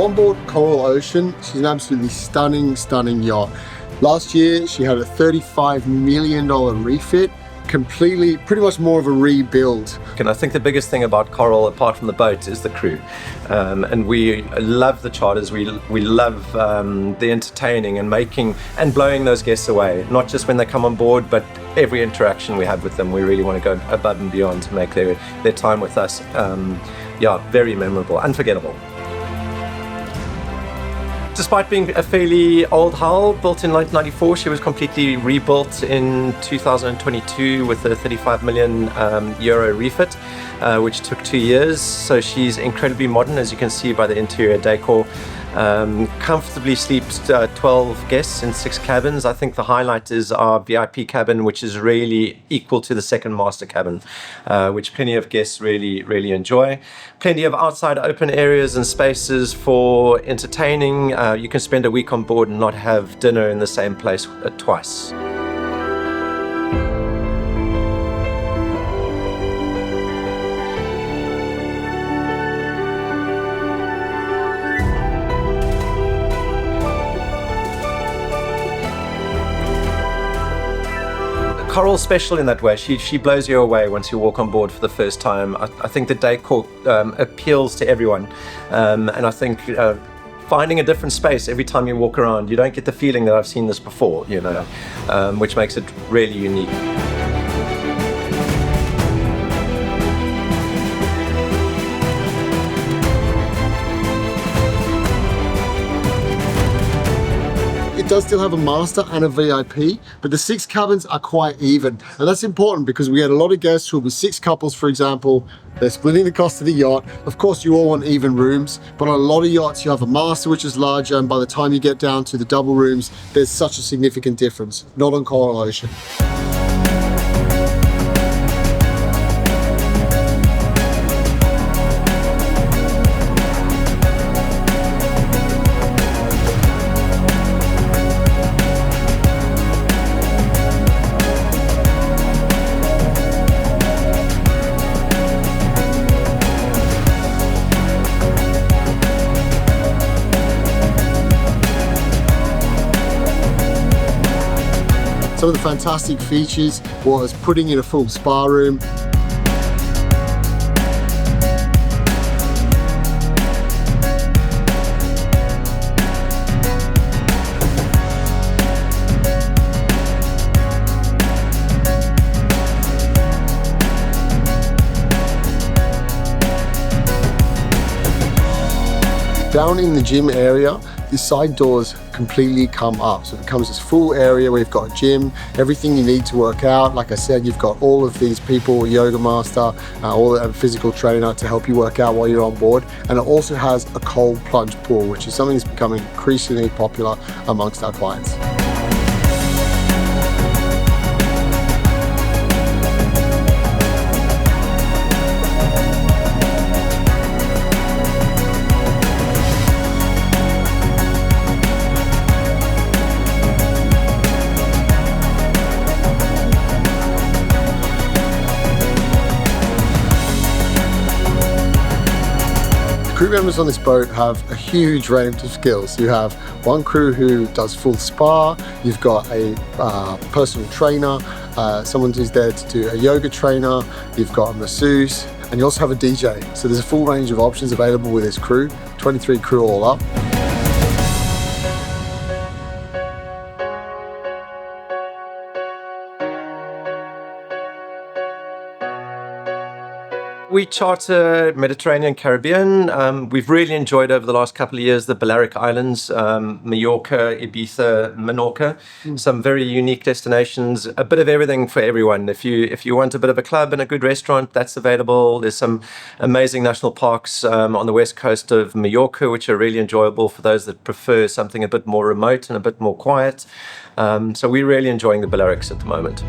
So on board Coral Ocean, she's an absolutely stunning yacht. Last year, she had a $35 million refit, pretty much more of a rebuild. And I think the biggest thing about Coral, apart from the boat, is the crew. And we love the charters, we love the entertaining and making and blowing those guests away, not just when they come on board, but every interaction we have with them. We really want to go above and beyond to make their time with us, very memorable, unforgettable. Despite being a fairly old hull, built in 1994, she was completely rebuilt in 2022 with a 35 million euro refit, which took 2 years. So she's incredibly modern, as you can see by the interior decor. Comfortably sleeps 12 guests in 6 cabins. I think the highlight is our VIP cabin, which is really equal to the second master cabin, which plenty of guests really enjoy. Plenty of outside open areas and spaces for entertaining. You can spend a week on board and not have dinner in the same place twice. Coral's special in that way. She blows you away once you walk on board for the first time. I think the decor appeals to everyone, and I think finding a different space every time you walk around, you don't get the feeling that I've seen this before, which makes it really unique. It does still have a master and a VIP, but the 6 cabins are quite even. And that's important because we had a lot of guests who will be 6 couples, for example. They're splitting the cost of the yacht. Of course, you all want even rooms, but on a lot of yachts, you have a master, which is larger. And by the time you get down to the double rooms, there's such a significant difference. Not on Coral Ocean. Some of the fantastic features was putting in a full spa room. Down in the gym area, the side doors completely come up. So it becomes this full area where you've got a gym, everything you need to work out. Like I said, you've got all of these people, yoga master, all a physical trainer to help you work out while you're on board. And it also has a cold plunge pool, which is something that's becoming increasingly popular amongst our clients. Crew members on this boat have a huge range of skills. You have one crew who does full spa, you've got a personal trainer, someone who's there to do a yoga trainer, you've got a masseuse, and you also have a DJ. So there's a full range of options available with this crew, 23 crew all up. We charter Mediterranean, Caribbean. We've really enjoyed over the last couple of years the Balearic Islands, Mallorca, Ibiza, Menorca. Some very unique destinations, a bit of everything for everyone. If you want a bit of a club and a good restaurant, that's available. There's some amazing national parks on the west coast of Mallorca, which are really enjoyable for those that prefer something a bit more remote and a bit more quiet. So we're really enjoying the Balearics at the moment.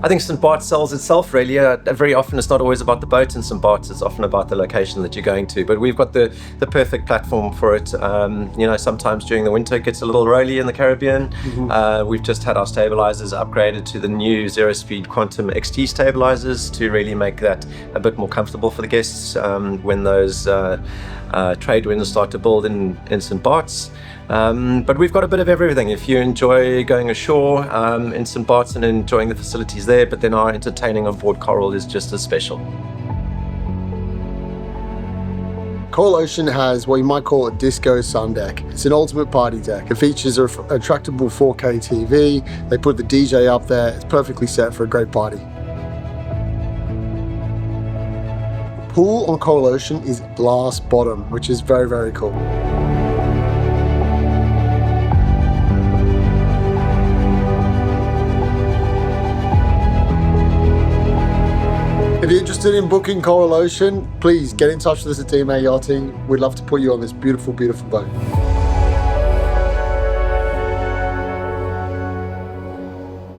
I think St. Barts sells itself really. Very often it's not always about the boat in St. Barts, it's often about the location that you're going to. But we've got the perfect platform for it. You know, sometimes during the winter it gets a little rolly in the Caribbean. We've just had our stabilisers upgraded to the new zero-speed Quantum XT stabilisers to really make that a bit more comfortable for the guests when those trade winds start to build in St. Barts. But we've got a bit of everything. If you enjoy going ashore in St. Barts and enjoying the facilities there, but then our entertaining on board Coral is just as special. Coral Ocean has what you might call a disco Sundeck. It's an ultimate party deck. It features a retractable 4K TV. They put the DJ up there. It's perfectly set for a great party. The pool on Coral Ocean is glass bottom, which is very, very cool. If you're interested in booking Coral Ocean, please get in touch with us at DMA Yachting. We'd love to put you on this beautiful, beautiful boat.